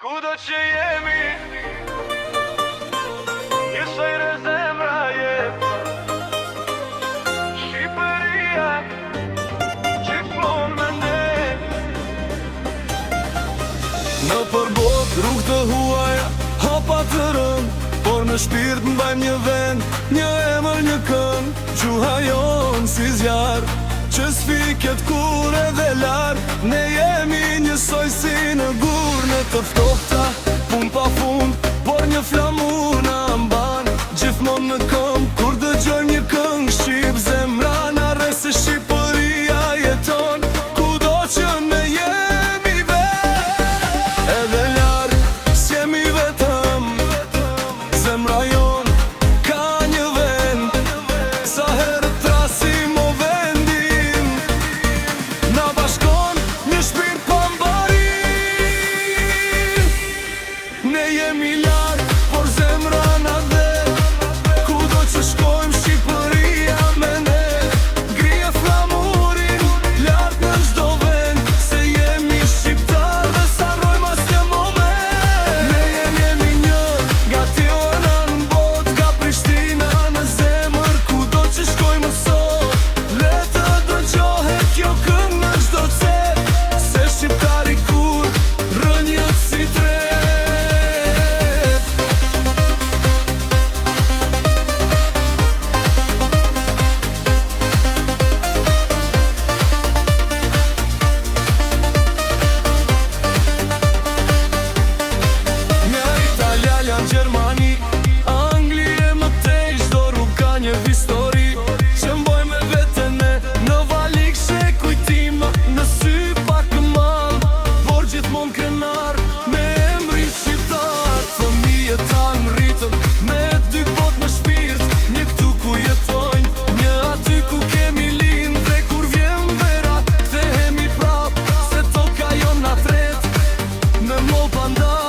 Kudo që jemi, njësoj zemra jep. Shqipëria, gjithmonë me ne. Në përbot rrugë të huaja, hapa të rënd, por në shpirt mbajmë një vend, një emër, një kënd. Gjuha jonë si zjarë, që s'fiket kur edhe larë. Ne jemi njësoj si në gur, në të ftohta, pun pa fund, por një flamur në amban. Gjithmon në këm, kur dëgjojmë një këngë shqip, zemra në rres se Shqipëria jeton. Kudo që ne jemi vet, edhe larë, s'jemi vetëm. Zemra jon ka një vend, sa herë trasim o vendin, na bashkon një shpirt pambarin. Ne jemi larë, por zemra na dhe, kudo që shkojmë Shqipëria me ne. Grije flamurin, lartë në çdo vend, se jemi shqiptar dhe s'harrojmë asnjë moment. Ne jemi një, nga Tirana në botë, nga Prishtina në zemër, kudo që shkojmë sot. Le të dëgjohet kjo këngë në çdo cep, se shqiptari kur rënjët si trep. Nga Italia, Gjermani, Angli e më tej, çdo rrugë ka një histori që mboj me veten e në valik she kujtima, në sy pak mal, por gjithmon krenar me emrin shqiptar. Fëmijët tanë rritën me dy bot në shpirt, një këtu ku jetojnë, një aty ku kemi lind. Dhe kur vjen vera, kthehemi prap, se toka jon na tret, me mol pandar.